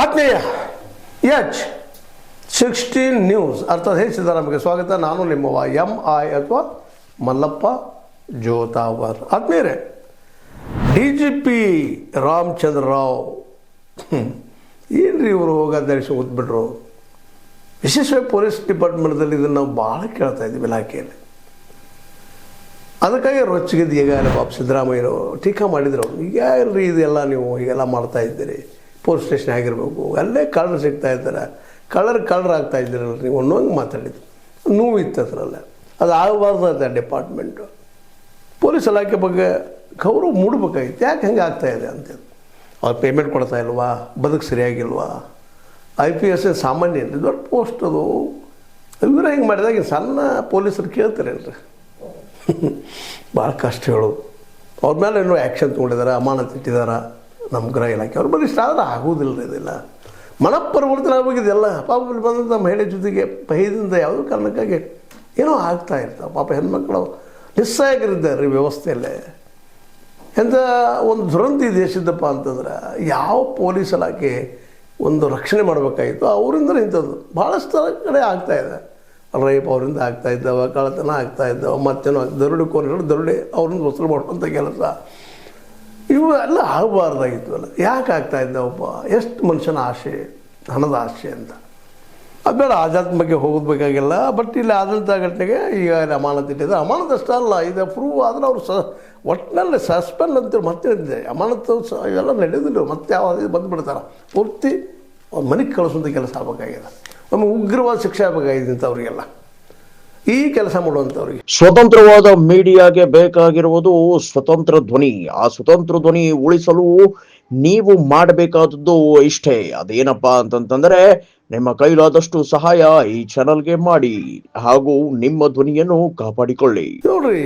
ಆತ್ಮೀಯ H16 news ಅರ್ಥಾತ್ ಹೇ ಸಿದ್ದರಾಮಯ್ಯಗೆ ಸ್ವಾಗತ. ನಾನು ನಿಮ್ಮವ MI ಅಥವಾ ಮಲ್ಲಪ್ಪ ಜೋತಾವರ್. ಆತ್ಮೀಯರೇ, DGP ರಾಮಚಂದ್ರ ರಾವ್ ಏನ್ರಿ ಇವರು ಹೋಗೋದು ಕೂತ್ಬಿಟ್ರು. ವಿಶೇಷವಾಗಿ ಪೊಲೀಸ್ ಡಿಪಾರ್ಟ್ಮೆಂಟ್ದಲ್ಲಿ ಇದನ್ನು ನಾವು ಭಾಳ ಕೇಳ್ತಾ ಇದ್ದೀವಿ ಇಲಾಖೆಯಲ್ಲಿ. ಅದಕ್ಕಾಗಿ ರೊಚ್ಚಿಗಿದ್ದು ಈಗಾಗಲೇ ಪಾಪ ಸಿದ್ದರಾಮಯ್ಯರು ಟೀಕಾ ಮಾಡಿದ್ರು. ಈಗ ಇಲ್ರಿ ಇದೆಲ್ಲ ನೀವು ಹೀಗೆಲ್ಲ ಮಾಡ್ತಾ ಇದ್ದೀರಿ, ಪೊಲೀಸ್ ಸ್ಟೇಷನ್ ಆಗಿರಬೇಕು, ಅಲ್ಲೇ ಕಳ್ಳರು ಸಿಗ್ತಾ ಇದ್ದಾರೆ, ಕಳ್ಳರು ಆಗ್ತಾ ಇದ್ದೀರಲ್ಲ ನೀವು ಅನ್ನೋಂಗೆ ಮಾತಾಡಿದ್ರು. ನೋವಿತ್ತು ಅದರಲ್ಲ. ಅದು ಆಗಬಾರ್ದು ಅಂತ ಡಿಪಾರ್ಟ್ಮೆಂಟು ಪೊಲೀಸ್ ಇಲಾಖೆ ಬಗ್ಗೆ ಗೌರವ ಮೂಡಬೇಕಾಗಿತ್ತು. ಯಾಕೆ ಹೆಂಗೆ ಆಗ್ತಾಯಿದೆ ಅಂತೇಳಿ ಅವ್ರು ಪೇಮೆಂಟ್ ಕೊಡ್ತಾ ಇಲ್ವಾ, ಬದುಕು ಸರಿಯಾಗಿಲ್ವಾ, IPS ಸಾಮಾನ್ಯ ದೊಡ್ಡ ಪೋಸ್ಟ್ ಅದು. ಇವರು ಹೆಂಗೆ ಮಾಡಿದಾಗ ಸಣ್ಣ ಪೊಲೀಸರು ಕೇಳ್ತಾರೇನ್ರಿ ಭಾಳ ಕಷ್ಟ ಹೇಳೋದು. ಅವ್ರ ಮೇಲೆ ಏನೋ ಆ್ಯಕ್ಷನ್ ತೊಗೊಂಡಿದ್ದಾರೆ, ಅಮಾನತು ಇಟ್ಟಿದ್ದಾರೆ ನಮ್ಮ ಗೃಹ ಇಲಾಖೆ. ಅವ್ರ ಬಗ್ಗೆ ಇಷ್ಟ ಆದರೆ ಆಗೋದಿಲ್ಲ. ಇದೆಲ್ಲ ಮನಪರಿವರ್ತನೆ ಆಗೋಗಿದೆಲ್ಲ. ಪಾಪ ಬಂದಂಥ ಮಹಿಳೆ ಜೊತೆಗೆ ಭಯದಿಂದ ಯಾವುದೋ ಕಾರಣಕ್ಕಾಗಿ ಏನೋ ಆಗ್ತಾ ಇರ್ತಾವೆ. ಪಾಪ ಹೆಣ್ಮಕ್ಳು ನಿಸ್ಸಹಾಯಕರಿದ್ದಾರೆ ಈ ವ್ಯವಸ್ಥೆಯಲ್ಲೇ. ಎಂಥ ಒಂದು ದುರಂತ ಈ ದೇಶದಪ್ಪ ಅಂತಂದ್ರೆ ಯಾವ ಪೊಲೀಸ್ ಇಲಾಖೆ ಒಂದು ರಕ್ಷಣೆ ಮಾಡಬೇಕಾಗಿತ್ತು ಅವರಿಂದಲೇ ಇಂಥದ್ದು ಭಾಳಷ್ಟು ಕಡೆ ಆಗ್ತಾಯಿದೆ. ರೇಪ್ ಅವರಿಂದ ಆಗ್ತಾಯಿದ್ದಾವೆ, ಕಳ್ಳತನ ಆಗ್ತಾಯಿದ್ದಾವೆ, ಮತ್ತೇನೋ ದರೋಡೆಕೋರಗಳು ದರೋಡೆ ಅವ್ರನ್ನ ವಸೂಲು ಮಾಡುವಂಥ ಕೆಲಸ ಇವು ಎಲ್ಲ ಆಗಬಾರ್ದಾಗಿತ್ತು. ಅಲ್ಲ ಯಾಕೆ ಆಗ್ತಾಯಿದ್ದಾವಪ್ಪ? ಎಷ್ಟು ಮನುಷ್ಯನ ಆಸೆ, ಹಣದ ಆಸೆ ಅಂತ. ಅದು ಬೇಡ, ಆಜಾತ್ ಬಗ್ಗೆ ಹೋಗೋದ್ಬೇಕಾಗಿಲ್ಲ. ಬಟ್ ಇಲ್ಲಿ ಆದಂಥ ಘಟನೆಗೆ ಈಗ ಅಮಾನತು ಇಟ್ಟಿದೆ. ಅಮಾನತು ಅಷ್ಟೇ ಅಲ್ಲ, ಇದು ಪ್ರೂವ್ ಆದರೆ ಅವರು ಒಟ್ಟಿನಲ್ಲಿ ಸಸ್ಪೆಂಡ್ ಅಂತೇಳಿ ಮತ್ತೆ ಅಮಾನತು ಇವೆಲ್ಲ ನಡೆಯೋದಿಲ್ಲ. ಮತ್ತೆ ಯಾವ ಬಂದುಬಿಡ್ತಾರೆ, ಪೂರ್ತಿ ಅವ್ರ ಮನೆಗೆ ಕಳಿಸುವಂಥ ಕೆಲಸ ಆಗಬೇಕಾಗಿದೆ. ನಮಗೆ ಉಗ್ರವಾದ ಶಿಕ್ಷೆ ಆಗಬೇಕಾಗಿದೆ ಇಂಥವ್ರಿಗೆಲ್ಲ, ಈ ಕೆಲಸ ಮಾಡುವಂಥವ್ರಿಗೆ. ಸ್ವತಂತ್ರವಾದ ಮೀಡಿಯಾಗೆ ಬೇಕಾಗಿರುವುದು ಸ್ವತಂತ್ರ ಧ್ವನಿ. ಆ ಸ್ವತಂತ್ರ ಧ್ವನಿ ಉಳಿಸಲು ನೀವು ಮಾಡಬೇಕಾದದ್ದು ಇಷ್ಟೇ. ಅದೇನಪ್ಪಾ ಅಂತಂತಂದ್ರೆ ನಿಮ್ಮ ಕೈಲಾದಷ್ಟು ಸಹಾಯ ಈ ಚಾನಲ್ಗೆ ಮಾಡಿ ಹಾಗೂ ನಿಮ್ಮ ಧ್ವನಿಯನ್ನು ಕಾಪಾಡಿಕೊಳ್ಳಿ. ನೋಡ್ರಿ,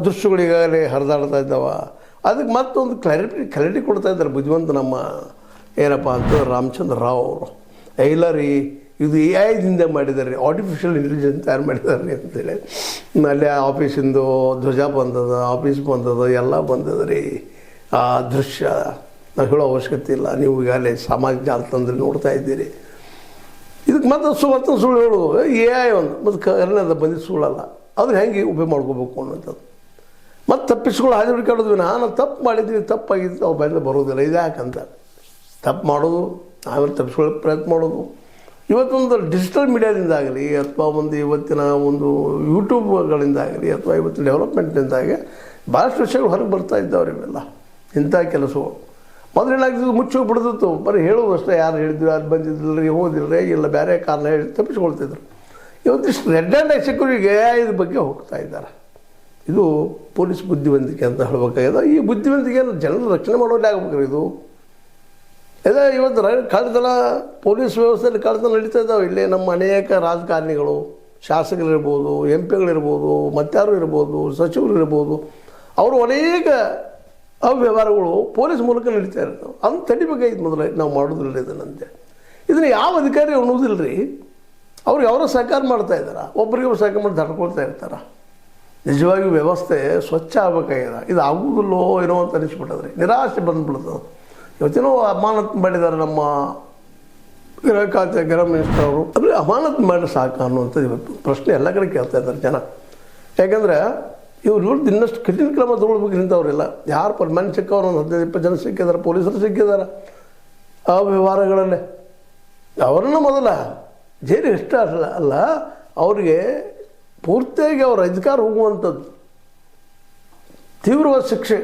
ದೃಶ್ಯಗಳು ಈಗಾಗಲೇ ಹರಿದಾಡ್ತಾ ಇದ್ದಾವ. ಅದಕ್ಕೆ ಮತ್ತೊಂದು ಕ್ಲಾರಿಟಿ ಕೊಡ್ತಾ ಇದ್ದಾರೆ ಬುದ್ಧಿವಂತ ನಮ್ಮ ಏನಪ್ಪ ಅಂತ ರಾಮಚಂದ್ರ ರಾವ್ ಅವರು. ಇಲ್ಲ ರೀ, ಇದು AI ಮಾಡಿದ್ದಾರೆ, ಆರ್ಟಿಫಿಷಿಯಲ್ ಇಂಟೆಲಿಜೆನ್ಸ್ ತಯಾರು ಮಾಡಿದ್ದಾರೆ ಅಂತೇಳಿ. ಅಲ್ಲೇ ಆಫೀಸಿಂದು ಧ್ವಜ ಬಂದದ, ಆಫೀಸ್ ಬಂದದ, ಎಲ್ಲ ಬಂದದ ರೀ. ಆ ದೃಶ್ಯ ನಾವು ಹೇಳೋ ಅವಶ್ಯಕತೆ ಇಲ್ಲ. ನೀವು ಈಗಾಗಲೇ ಸಾಮಾಜಿಕ ಜಾಲತಾಣದಲ್ಲಿ ನೋಡ್ತಾ ಇದ್ದೀರಿ. ಇದಕ್ಕೆ ಮತ್ತೆ ಸುಳ್ಳು ಹೇಳೋದು AI ಒಂದು ಮತ್ತು ಕರ್ನಾಟಕದ ಬಂದಿದ್ದು ಸುಳ್ಳಲ್ಲ. ಅದನ್ನ ಹೆಂಗೆ ಉಪಯೋಗ ಮಾಡ್ಕೋಬೇಕು ಅನ್ನೋಂಥದ್ದು. ಮತ್ತು ತಪ್ಪಿಸ್ಕೊಳ್ಳೋ ಹಾದಿ ಹುಡುಕಾಡೋದು. ನಾನು ತಪ್ಪು ಮಾಡಿದ್ದೀನಿ, ತಪ್ಪಾಗಿದ್ದು ಅವ್ರ ಬಂದು ಬರೋದಿಲ್ಲ. ಇದು ಯಾಕಂತ ತಪ್ಪು ಮಾಡೋದು, ಆಮೇಲೆ ತಪ್ಪಿಸ್ಕೊಳ್ಳೋ ಪ್ರಯತ್ನ ಮಾಡೋದು. ಇವತ್ತೊಂದು ಡಿಜಿಟಲ್ ಮೀಡಿಯಾದಿಂದಾಗಲಿ ಅಥವಾ ಒಂದು ಇವತ್ತಿನ ಒಂದು ಯೂಟ್ಯೂಬ್ಗಳಿಂದಾಗಲಿ ಅಥವಾ ಇವತ್ತಿನ ಡೆವಲಪ್ಮೆಂಟ್ನಿಂದಾಗಿ ಭಾಳಷ್ಟು ವಿಷಯಗಳು ಹೊರಗೆ ಬರ್ತಾ ಇದ್ದಾವ್ರಿ. ಇವೆಲ್ಲ ಇಂಥ ಕೆಲಸಗಳು ಮೊದಲೇನಾಗ್ತಿದ್ದು ಮುಚ್ಚೋಗಿ ಬಿಡ್ತಿತ್ತು. ಬರೀ ಹೇಳೋದು ಅಷ್ಟೇ, ಯಾರು ಹೇಳಿದ್ರು, ಅದು ಬಂದಿದ್ದಿಲ್ಲ ರೀ, ಹೋದಿಲ್ಲ ಇಲ್ಲ, ಬೇರೆ ಕಾರಣ ಹೇಳಿ ತಪ್ಪಿಸ್ಕೊಳ್ತಿದ್ರು. ಇವತ್ತಿಷ್ಟು ರೆಡ್ ಹ್ಯಾಂಡ್ ಸೆಕ್ಯೂರಿಗೆ ಇದ್ರ ಬಗ್ಗೆ ಹೋಗ್ತಾ ಇದ್ದಾರೆ. ಇದು ಪೊಲೀಸ್ ಬುದ್ಧಿವಂತಿಕೆ ಅಂತ ಹೇಳಬೇಕಾಗಿದೆ. ಈ ಬುದ್ಧಿವಂತಿಕೆಯನ್ನು ಜನರ ರಕ್ಷಣೆ ಮಾಡೋದೇ ಆಗ್ಬೇಕ್ರಿ ಇದು. ಅದೇ ಇವತ್ತು ಕಳ್ಳತನ ಪೊಲೀಸ್ ವ್ಯವಸ್ಥೆಯಲ್ಲಿ ಕಳ್ಳತನ ನಡೀತಾ ಇದ್ದಾವೆ. ಇಲ್ಲೇ ನಮ್ಮ ಅನೇಕ ರಾಜಕಾರಣಿಗಳು, ಶಾಸಕರಿರ್ಬೋದು, MP ಗಳಿರ್ಬೋದು, ಮತ್ತಾರು ಇರ್ಬೋದು, ಸಚಿವರು ಇರ್ಬೋದು, ಅವರು ಅನೇಕ ಅವ್ಯವಹಾರಗಳು ಪೊಲೀಸ್ ಮೂಲಕ ನಡೀತಾ ಇರ್ತವೆ. ಅದನ್ನು ತಡಿಬೇಕಾಗಿತ್ತು ಮೊದಲು. ನಾವು ಮಾಡೋದಿಲ್ಲ ಇದನ್ನಂತೆ. ಇದನ್ನು ಯಾವ ಅಧಿಕಾರಿ ಅನ್ನೋದಿಲ್ಲ ರೀ. ಅವ್ರಿಗೆ ಅವರ ಸಹಕಾರ ಮಾಡ್ತಾ ಇದ್ದಾರೆ, ಒಬ್ಬರಿಗೆ ಸಹಕಾರ ಮಾಡಿ ತಡ್ಕೊಳ್ತಾ ಇರ್ತಾರೆ. ನಿಜವಾಗಿ ವ್ಯವಸ್ಥೆ ಸ್ವಚ್ಛ ಆಗಬೇಕಾಗಿದೆ. ಇದು ಆಗುವುದಿಲ್ಲೋ ಏನೋ ಅಂತ ಅನಿಸ್ಬಿಟ್ಟದ್ರಿ. ನಿರಾಶೆ ಬಂದುಬಿಡ್ತದೆ. ಇವತ್ತೇನೋ ಅಮಾನತು ಮಾಡಿದ್ದಾರೆ ನಮ್ಮ ಗೃಹ ಖಾತೆ ಗೃಹ ಮಿನಿಸ್ಟರ್ ಅವರು. ಅಂದರೆ ಅಮಾನತು ಮಾಡಿ ಸಾಕು ಅನ್ನುವಂಥದ್ದು ಇವತ್ತು ಪ್ರಶ್ನೆ ಎಲ್ಲ ಕಡೆ ಕೇಳ್ತಾ ಇದ್ದಾರೆ ಜನ. ಯಾಕಂದರೆ ಇವ್ರು ಇನ್ನಷ್ಟು ಕಠಿಣ ಕ್ರಮ ತೊಗೊಳ್ಬೇಕು ಇಂಥವ್ರೆಲ್ಲ. ಯಾರು ಪರ್ಮನೆಂಟ್ ಸಿಕ್ಕವ್ರು ಒಂದು 15-20 ಜನ ಸಿಕ್ಕಿದ್ದಾರೆ, ಪೊಲೀಸರು ಸಿಕ್ಕಿದ್ದಾರೆ ಆ ವ್ಯವಹಾರಗಳಲ್ಲೇ. ಅವರನ್ನು ಮೊದಲ ಜೈಲು ಇಷ್ಟ ಅಲ್ಲ, ಅವರಿಗೆ ಪೂರ್ತಿಯಾಗಿ ಅವ್ರ ಅಧಿಕಾರ ಹೋಗುವಂಥದ್ದು ತೀವ್ರವಾದ ಶಿಕ್ಷೆ.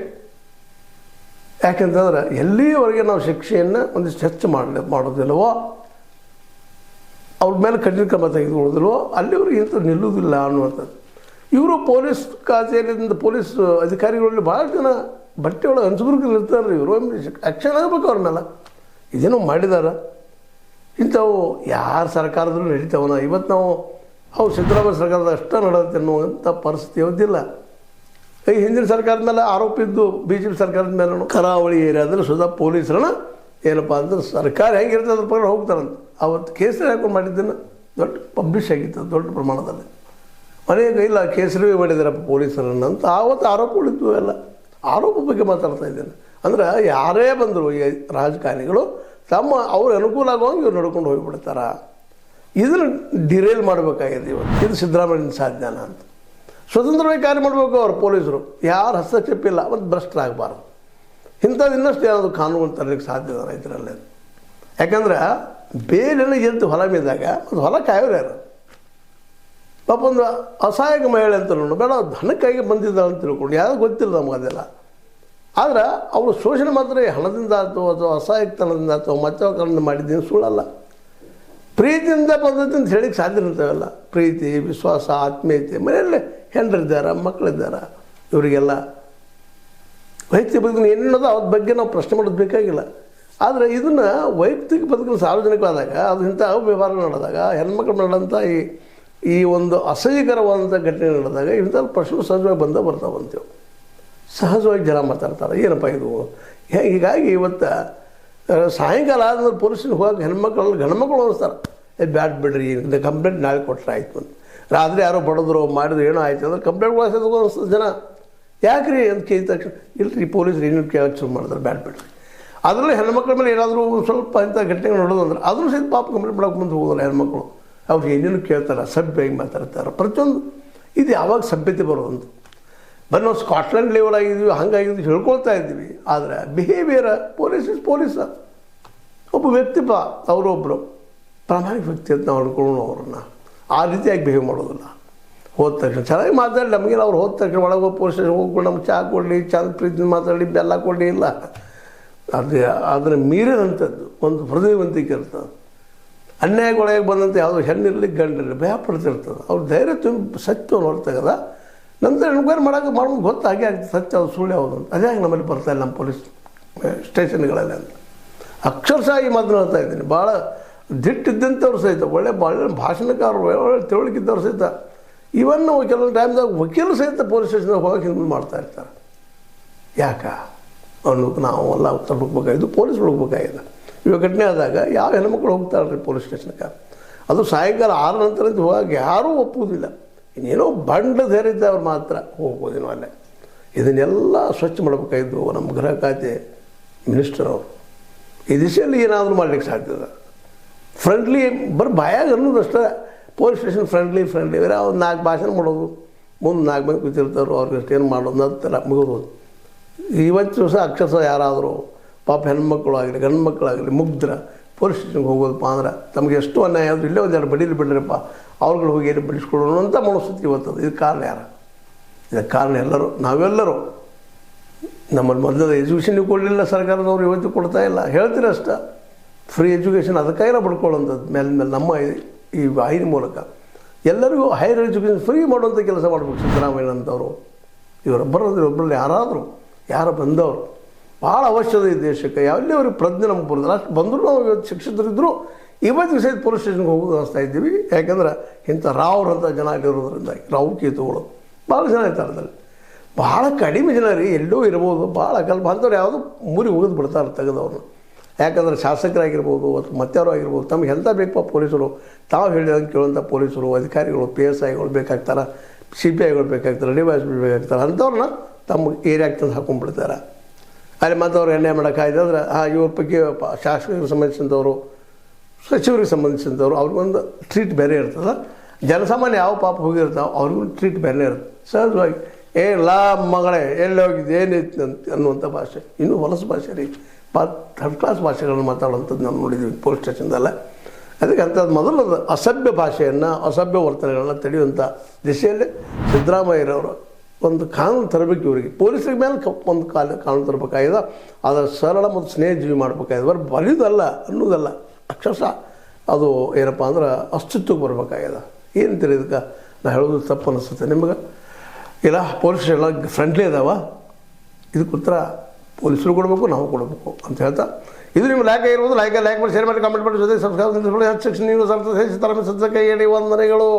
ಯಾಕೆಂತಂದ್ರೆ ಎಲ್ಲಿವರೆಗೆ ನಾವು ಶಿಕ್ಷೆಯನ್ನು ಒಂದಿಷ್ಟು ಹೆಚ್ಚು ಮಾಡೋದಿಲ್ಲವೋ, ಅವ್ರ ಮೇಲೆ ಕಠಿಣ ಕ್ರಮ ತೆಗೆದುಕೊಳ್ಳೋದಿಲ್ವೋ ಅಲ್ಲಿವರೆಗೆ ಇಂಥ ನಿಲ್ಲುವುದಿಲ್ಲ ಅನ್ನುವಂಥದ್ದು. ಇವರು ಪೊಲೀಸ್ ಖಾತೆಯಲ್ಲಿಂದ ಪೊಲೀಸ್ ಅಧಿಕಾರಿಗಳಲ್ಲಿ ಭಾಳ ಜನ ಬಟ್ಟೆ ಒಳಗೆ ಹಂಚಬುರ್ಗಲ್ಲಿ ಇರ್ತಾರೆ. ಇವರು ಆ್ಯಕ್ಷನ್ ಆಗಬೇಕು ಅವ್ರ ಮೇಲೆ. ಇದೇನೋ ಮಾಡಿದಾರ. ಇಂಥವು ಯಾರ ಸರ್ಕಾರದಲ್ಲೂ ನಡೀತಾವನ. ಇವತ್ತು ನಾವು ಸಿದ್ದರಾಮಯ್ಯ ಸರ್ಕಾರದ ಅಷ್ಟೇ ನಡೆಯುತ್ತೆ ಅನ್ನುವಂಥ ಪರಿಸ್ಥಿತಿ ಇವತ್ತಿಲ್ಲ. ಈ ಹಿಂದಿನ ಸರ್ಕಾರದ ಮೇಲೆ ಆರೋಪ ಇದ್ದು BJP ಸರ್ಕಾರದ ಮೇಲೆ ಕರಾವಳಿ ಏರಿಯಾದಲ್ಲಿ ಸುಧಾ ಪೊಲೀಸರನ್ನ ಏನಪ್ಪ ಅಂದ್ರೆ ಸರ್ಕಾರ ಹೆಂಗಿರ್ತದೆ ಅದ್ರ ಪ್ರಕಾರ ಹೋಗ್ತಾರಂತ. ಅವತ್ತು ಕೇಸರಿ ಹಾಕೊಂಡು ಮಾಡಿದ್ದನ್ನು ದೊಡ್ಡ ಪಬ್ಲಿಷ್ ಆಗಿತ್ತು ದೊಡ್ಡ ಪ್ರಮಾಣದಲ್ಲಿ. ಅನೇಕ ಇಲ್ಲ ಕೇಸರಿ ಮಾಡಿದಾರಪ್ಪ ಪೊಲೀಸರನ್ನು ಅಂತ ಆವತ್ತು ಆರೋಪಗಳಿದ್ದು. ಎಲ್ಲ ಆರೋಪ ಬಗ್ಗೆ ಮಾತಾಡ್ತಾ ಇದ್ದೇನೆ. ಅಂದ್ರೆ ಯಾರೇ ಬಂದರು ಈ ರಾಜಕಾರಣಿಗಳು ಅವ್ರ ಅನುಕೂಲ ಆಗುವಂಗೆ ಇವ್ರು ನಡ್ಕೊಂಡು ಹೋಗಿಬಿಡ್ತಾರೆ. ಇದನ್ನು ಡಿರೇಲ್ ಮಾಡಬೇಕಾಗಿದೆ ಇವತ್ತು. ಇದು ಸಿದ್ದರಾಮಯ್ಯನ ಸಾಧ್ಯನ ಅಂತ. ಸ್ವತಂತ್ರವಾಗಿ ಕಾರ್ಯ ಮಾಡಬೇಕು ಅವ್ರು ಪೊಲೀಸರು, ಯಾರು ಹಸ್ತಕ್ಷೇಪ ಇಲ್ಲ, ಮತ್ತು ಭ್ರಷ್ಟರಾಗಬಾರ್ದು. ಇಂಥದ್ದು ಇನ್ನಷ್ಟು ಏನಾದರೂ ಕಾನೂನು ತರಲಿಕ್ಕೆ ಸಾಧ್ಯ ಇದರಲ್ಲಿ. ಯಾಕಂದ್ರೆ ಬೇರೆಲ್ಲ ಎದ್ದು ಹೊಲ ಮೇದಾಗ ಒಂದು ಹೊಲ ಕಾಯೋರು ಯಾರು? ಪಾಪ ಒಂದು ಅಸಹಾಯಕ ಮಹಿಳೆ ಅಂತ ನೋಡು, ಬೇಡ ಹಣಕ್ಕಾಗಿ ಬಂದಿದ್ದಾಳೆ ಅಂತ ತಿಳ್ಕೊಂಡು, ಯಾರು ಗೊತ್ತಿಲ್ಲ ನಮ್ಗೆ ಅದೆಲ್ಲ. ಆದ್ರೆ ಅವಳು ಶೋಷಣೆ ಮಾತ್ರ ಹಣದಿಂದ ಆಯ್ತು ಅಥವಾ ಅಸಹಾಯಕತನದಿಂದ ಆಯ್ತು ಮತ್ತೆ ಕಾರಣದಿಂದ ಮಾಡಿದ್ದೀನಿ ಸುಳ್ಳಲ್ಲ. ಪ್ರೀತಿಯಿಂದ ಬಂದದ್ದು ಅಂತ ಹೇಳಿಕ್ಕೆ ಸಾಧ್ಯ ಇರ್ತಾವಲ್ಲ. ಪ್ರೀತಿ, ವಿಶ್ವಾಸ, ಆತ್ಮೀಯತೆ, ಮನೆಯಲ್ಲೇ ಹೆಂಡ್ರಿದ್ದಾರೆ, ಮಕ್ಕಳಿದ್ದಾರೆ, ಇವರಿಗೆಲ್ಲ ವೈಯಕ್ತಿಕ ಬದುಕಿನ ಏನನ್ನೋದು ಅವ್ರ ಬಗ್ಗೆ ನಾವು ಪ್ರಶ್ನೆ ಮಾಡೋದು ಬೇಕಾಗಿಲ್ಲ. ಆದರೆ ಇದನ್ನು ವೈಯಕ್ತಿಕ ಬದುಕಿನ ಸಾರ್ವಜನಿಕವಾದಾಗ ಅದು ಇಂಥ ಅವ್ಯವಹಾರ ನಡೆದಾಗ, ಹೆಣ್ಮಕ್ಳು ನಡೆದಂಥ ಈ ಒಂದು ಅಸಹ್ಯಕರವಾದಂಥ ಘಟನೆ ನಡೆದಾಗ ಇಂಥ ಪ್ರಶ್ನೆ ಸಹಜವಾಗಿ ಬರ್ತಾವಂತೇವೆ. ಸಹಜವಾಗಿ ಜನ ಮಾತಾಡ್ತಾರೆ, ಏನಪ್ಪ ಇದು. ಹೀಗಾಗಿ ಇವತ್ತು ಸಾಯಂಕಾಲ ಆದ್ಮೇಲೆ ಪೊಲೀಸಿಗೆ ಹೋಗಿ ಗಂಡ್ಮಕ್ಳು ಅನಿಸ್ತಾರೆ, ಬ್ಯಾಡ್ ಬಿಡ್ರಿ ಕಂಪ್ಲೇಂಟ್ ನಾಳೆ ಕೊಟ್ಟರೆ ಆಯ್ತು ಅಂತ. ರಾತ್ರಿ ಯಾರೋ ಬಡದ್ರು ಮಾಡಿದ್ರು ಏನೋ ಆಯ್ತು ಅಂದ್ರೆ ಕಂಪ್ಲೇಂಟ್ ಕೊಡಿಸೋದು ಅನಿಸ್ತದೆ ಜನ. ಯಾಕ್ರಿ ಅಂತ ಕೇಳಿದ ತಕ್ಷಣ ಇಲ್ರಿ ಪೊಲೀಸರು ಏನೇನು ಕೇಳಕ್ಕೆ ಶುರು ಮಾಡಿದ್ರೆ ಬ್ಯಾಡ್ ಬಿಡ್ರಿ. ಅದರಲ್ಲಿ ಹೆಣ್ಮಕ್ಳ ಮೇಲೆ ಏನಾದರೂ ಸ್ವಲ್ಪ ಇಂಥ ಘಟನೆಗಳು ನೋಡೋದಂದ್ರೆ ಅದನ್ನು ಸಹಿತ ಪಾಪ ಕಂಪ್ಲೇಂಟ್ ಮಾಡೋಕೆ ಮುಂದೆ ಹೋಗೋಲ್ಲ ಹೆಣ್ಮಕ್ಳು. ಅವ್ರು ಏನೇನು ಕೇಳ್ತಾರೆ, ಸಭ್ಯವಾಗಿ ಮಾತಾಡ್ತಾರೆ, ಪ್ರತಿಯೊಂದು. ಇದು ಯಾವಾಗ ಸಭ್ಯತೆ ಬರೋದಂತ ಬರೀ ನಾವು ಸ್ಕಾಟ್ಲೆಂಡ್ ಲೆವೆಲ್ ಆಗಿದ್ವಿ, ಹಂಗಾಗಿದ್ವಿ ಹೇಳ್ಕೊಳ್ತಾ ಇದ್ದೀವಿ. ಆದರೆ ಬಿಹೇವಿಯರ್ ಪೊಲೀಸ ಒಬ್ಬ ವ್ಯಕ್ತಿಪ್ಪ, ಅವರೊಬ್ಬರು ಪ್ರಾಮಾಣಿಕ ವ್ಯಕ್ತಿ ಅಂತ ನಾವು ಅನ್ಕೊಳ್ಳೋಣ. ಅವ್ರನ್ನ ಆ ರೀತಿಯಾಗಿ ಬಿಹೇವ್ ಮಾಡೋದಿಲ್ಲ. ಹೋದ ತಕ್ಷಣ ಚೆನ್ನಾಗಿ ಮಾತಾಡಿ ನಮಗೇನು ಅವ್ರು ಹೋದ ತಕ್ಷಣ ಒಳಗೆ ಹೋಗಿ ಪೊಲೀಸ್ ಸ್ಟೇಷನ್ ಹೋಗ್ಕೊಂಡು ನಮ್ಗೆ ಚಹಾ ಕೊಡಲಿ, ಚಂದ ಪ್ರೀತಿ ಮಾತಾಡಿ, ಬೆಲ್ಲ ಕೊಡಲಿ, ಇಲ್ಲ. ಅದನ್ನು ಮೀರಿದಂಥದ್ದು ಒಂದು ಹೃದಯವಂತಿಕೆ ಇರ್ತದೆ. ಅನ್ಯಾಯಗೊಳಗೆ ಬಂದಂಥ ಯಾವುದೋ ಹೆಣ್ಣಿರಲಿ ಗಂಡಿರಲಿ ಭಯ ಪಡ್ತಿರ್ತದೆ. ಅವ್ರು ಧೈರ್ಯ ತುಂಬ ಸತ್ಯವನ್ನು ಹೊರತಾಗದ ನಂತರ ಎನ್ಕ್ವೈರಿ ಮಾಡೋದು ಗೊತ್ತಾಗಿ ಆಗ್ತದೆ ಸತ್ಯ ಅದು ಸುಳ್ಳು ಯಾವುದು ಅಂತ. ಅದೇ ಹಾಗೆ ನಮ್ಮಲ್ಲಿ ಬರ್ತಾಯಿಲ್ಲ ನಮ್ಮ ಪೊಲೀಸ್ ಸ್ಟೇಷನ್ಗಳಲ್ಲಿ ಅಂತ. ಅಕ್ಷರಶಃ ಈ ಮಾತನ್ನು ಹೇಳ್ತಾ ಇದ್ದೀನಿ. ಭಾಳ ದಿಟ್ಟಿದ್ದಂಥವ್ರು ಸಹಿತ ಭಾಳ ಭಾಷಣಕಾರರು, ಒಳ್ಳೆ ತಿಳುವಳಿಕಿದ್ದವ್ರು ಸಹಿತ, ಇವನ್ ಕೆಲವೊಂದು ಟೈಮ್ದಾಗ ವಕೀಲರು ಸಹಿತ ಪೊಲೀಸ್ ಸ್ಟೇಷನ್ಗೆ ಹೋಗೋಕೆ ಹಿಂದೆ ಮಾಡ್ತಾ ಇರ್ತಾರೆ. ಯಾಕೆ ಅನ್ನೋದು ನಾವು ಎಲ್ಲ ಉತ್ತರ ಹುಡುಕ್ಬೇಕಾಗಿದ್ದು, ಪೊಲೀಸ್ ಹುಡುಕ್ಬೇಕಾಗಿದೆ. ಇವಾಗ ಘಟನೆ ಆದಾಗ ಯಾವ ಹೆಣ್ಮಕ್ಳು ಹೋಗ್ತಾರ್ರಿ ಪೊಲೀಸ್ ಸ್ಟೇಷನ್ಗೆ? ಅದು ಸಾಯಂಕಾಲ 6 ನಂತರ ಹೋಗಿ ಯಾರೂ ಒಪ್ಪುವುದಿಲ್ಲ. ಇನ್ನೇನೋ ಬಂಡ ಧೈರ್ಯ ಅವ್ರು ಮಾತ್ರ ಹೋಗ್ಬೋದೇನೋ ಅಲ್ಲೇ. ಇದನ್ನೆಲ್ಲ ಸ್ವಚ್ಛ ಮಾಡಬೇಕಾಗಿದ್ದು ನಮ್ಮ ಗೃಹ ಖಾತೆ ಮಿನಿಸ್ಟರ್ ಅವರು. ಈ ದಿಶೆಯಲ್ಲಿ ಏನಾದರೂ ಮಾಡಲಿಕ್ಕೆ ಸಾಧ್ಯದ. ಫ್ರೆಂಡ್ಲಿ ಬರೀ ಬಾಯಾಗ ಅನ್ನೋದಷ್ಟೇ ಪೊಲೀಸ್ ಸ್ಟೇಷನ್ ಫ್ರೆಂಡ್ಲಿ ಬೇರೆ ಅವ್ರು 4 ಭಾಷಣ ಮಾಡೋದು, ಮುಂದೆ 4 ಮಂದಿ ಕೂತಿರ್ತಾರೋ ಅವ್ರಿಗೆ ಅಷ್ಟೇನು ಮಾಡೋದು ನಂತರ ಮುಗಿದೋದು. ಇವತ್ತು ದಿವಸ ಅಕ್ಷರಶಃ ಯಾರಾದರೂ ಪಾಪ ಹೆಣ್ಮಕ್ಳು ಆಗಲಿ ಗಂಡು ಮಕ್ಕಳಾಗಲಿ ಮುಗ್ದ್ರ ಪೊಲೀಸ್ ಸ್ಟೇಷನ್ಗೆ ಹೋಗೋದಪ್ಪ ಅಂದ್ರೆ ತಮಗೆ ಎಷ್ಟು ಅನ್ಯಾಯ ಆದರೂ ಇಲ್ಲೇ ಒಂದೆರಡು ಬಡೀಲಿ ಬಿಡ್ರಪ್ಪ, ಅವ್ರುಗಳು ಹೋಗಿ ಏನು ಬಿಡಿಸ್ಕೊಳ್ಳೋಣ ಅಂತ ಮನಸ್ಥಿತಿ ಇವತ್ತದು. ಇದಕ್ಕೆ ಕಾರಣ ಯಾರು? ಇದಕ್ಕೆ ಕಾರಣ ನಾವೆಲ್ಲರೂ. ನಮ್ಮಲ್ಲಿ ಮೊದಲು ಎಜುಕೇಷನ್ ಕೊಡಲಿಲ್ಲ ಸರ್ಕಾರದವ್ರು, ಇವತ್ತು ಕೊಡ್ತಾ ಇಲ್ಲ. ಹೇಳ್ತೀರಿ ಅಷ್ಟ ಫ್ರೀ ಎಜುಕೇಷನ್ ಅದಕ್ಕಾಗಿರೋ ಬಡ್ಕೊಳ್ಳೋಂಥದ್ದು ಮೇಲೆ ನಮ್ಮ ಈ ವಾಹಿನಿ ಮೂಲಕ ಎಲ್ಲರಿಗೂ ಹೈಯರ್ ಎಜುಕೇಷನ್ ಫ್ರೀ ಮಾಡುವಂಥ ಕೆಲಸ ಮಾಡಬೇಕು ಸಿದ್ದರಾಮಯ್ಯ ಅಂತವರು. ಒಬ್ಬರಲ್ಲಿ ಯಾರು ಬಂದವರು ಭಾಳ ಅವಶ್ಯಕತೆ ಈ ದೇಶಕ್ಕೆ. ಎಲ್ಲಿ ಅವ್ರಿಗೆ ಪ್ರಜ್ಞೆ ನಮ್ಗೆ ಬರೋದಿಲ್ಲ. ಅಷ್ಟು ಬಂದರೂ ನಾವು ಇವತ್ತು ಶಿಕ್ಷಿತರಿದ್ದರೂ ಇವತ್ತಿಗೆ ಸಹಿತ ಪೊಲೀಸ್ ಸ್ಟೇಷನ್ಗೆ ಹೋಗೋದು ಅನಿಸ್ತಾ ಇದ್ದೀವಿ. ಯಾಕೆಂದ್ರೆ ಇಂಥ ರಾವ್ರಂಥ ಜನ ಇರೋದ್ರಿಂದಾಗಿ ರಾವು ಕೇತುಗಳು ಭಾಳ ಜನ ಇರ್ತಾರೆ. ಅದರಲ್ಲಿ ಭಾಳ ಕಡಿಮೆ ಜನ ರೀ, ಎಲ್ಲೋ ಇರ್ಬೋದು, ಭಾಳ ಕಲ್ಪ ಅಂಥವ್ರು ಯಾವುದೋ ಮೂರಿಗೆ ಹೋಗೋದು ಬಿಡ್ತಾರೆ ತೆಗೆದವ್ರನ್ನ. ಯಾಕಂದ್ರೆ ಶಾಸಕರಾಗಿರ್ಬೋದು ಅಥವಾ ಮತ್ತಾರು ಆಗಿರ್ಬೋದು, ತಮಗೆ ಎಂಥ ಬೇಕಪ್ಪ ಪೊಲೀಸರು, ತಾವು ಹೇಳಿದಂಗೆ ಕೇಳುವಂಥ ಪೊಲೀಸರು, ಅಧಿಕಾರಿಗಳು, PSIಗಳು ಬೇಕಾಗ್ತಾರೆ, CPIಗಳು ಬೇಕಾಗ್ತಾರೆ, DYSP ಬೇಕಾಗ್ತಾರೆ. ಅಂಥವ್ರನ್ನ ತಮ್ಮ ಏರಿಯಾಗೆ ತಂದು ಹಾಕೊಂಡ್ಬಿಡ್ತಾರೆ. ಅಲ್ಲಿ ಮತ್ತು ಅವ್ರು ಎಣ್ಣೆ ಮಾಡೋಕ್ಕಾಯ್ತು ಅಂದ್ರೆ ಇವ್ರ ಬಗ್ಗೆ ಶಾಸಕರಿಗೆ ಸಂಬಂಧಿಸಿದವರು, ಸಚಿವರಿಗೆ ಸಂಬಂಧಿಸಿದವರು ಅವ್ರಿಗೊಂದು ಟ್ರೀಟ್ ಬೇರೆ ಇರ್ತದೆ. ಜನಸಾಮಾನ್ಯ ಯಾವ ಪಾಪ ಹೋಗಿರ್ತಾವೆ ಅವ್ರಿಗೂ ಟ್ರೀಟ್ ಬೇರೆ ಇರುತ್ತೆ. ಸಹಜವಾಗಿ ಲಾ ಮಗಳೇ ಎಲ್ಲಿ ಹೋಗಿದ್ದು ಏನಿತ್ತು ಅನ್ನುವಂಥ ಭಾಷೆ, ಇನ್ನೂ ಹೊಲಸು ಭಾಷೆ ರೀ, ಥರ್ಡ್ ಕ್ಲಾಸ್ ಭಾಷೆಗಳನ್ನು ಮಾತಾಡುವಂಥದ್ದು ನಾವು ನೋಡಿದ್ದೀವಿ ಪೊಲೀಸ್ ಸ್ಟೇಷನ್ದಲ್ಲ. ಅದಕ್ಕೆ ಅಂಥದ್ದು ಮೊದಲದು ಅಸಭ್ಯ ಭಾಷೆಯನ್ನು, ಅಸಭ್ಯ ವರ್ತನೆಗಳನ್ನ ತಡೆಯುವಂಥ ದಿಶೆಯಲ್ಲಿ ಸಿದ್ದರಾಮಯ್ಯರವರು ಒಂದು ಕಾನೂನು ತರಬೇಕು. ಇವರಿಗೆ ಪೊಲೀಸರಿಗೆ ಮೇಲೆ ಒಂದು ಕಾನೂನು ತರಬೇಕಾಗಿದೆ. ಅದರ ಸರಳ ಮತ್ತು ಸ್ನೇಹಜೀವಿ ಮಾಡಬೇಕಾಗಿದೆ. ಬರೆಯೋದಲ್ಲ ಅನ್ನೋದಲ್ಲ, ಅಕ್ಷರಶಃ ಅದು ಏನಪ್ಪ ಅಂದ್ರೆ ಅಸ್ತಿತ್ವಕ್ಕೆ ಬರಬೇಕಾಗಿದೆ. ಏನಂತೀರಿ ಇದಕ್ಕೆ? ನಾನು ಹೇಳೋದು ತಪ್ಪು ಅನಿಸುತ್ತೆ ನಿಮ್ಗೆ? ಇಲ್ಲ ಪೊಲೀಸ್ ಎಲ್ಲ ಫ್ರೆಂಡ್ಲಿ ಅದಾವ, ಇದಕ್ಕೆ ಉತ್ತರ ಪೊಲೀಸರು ಕೊಡಬೇಕು, ನಾವು ಕೊಡಬೇಕು ಅಂತ ಹೇಳ್ತಾ, ಇದು ನಿಮ್ಮ ಲೈಕ್ ಆಗಿರ್ಬೋದು. ಲೈಕ್ ಮಾಡಿ, ಶೇರ್ ಮಾಡಿ, ಕಮೆಂಟ್ ಮಾಡಿ, ಜೊತೆ ಸಬ್ಸ್ಕ್ರೈಬ್ ನೀವು ಸಬ್ಸ್ಕ್ರೈಬ್ ವಂದನೆಗಳು.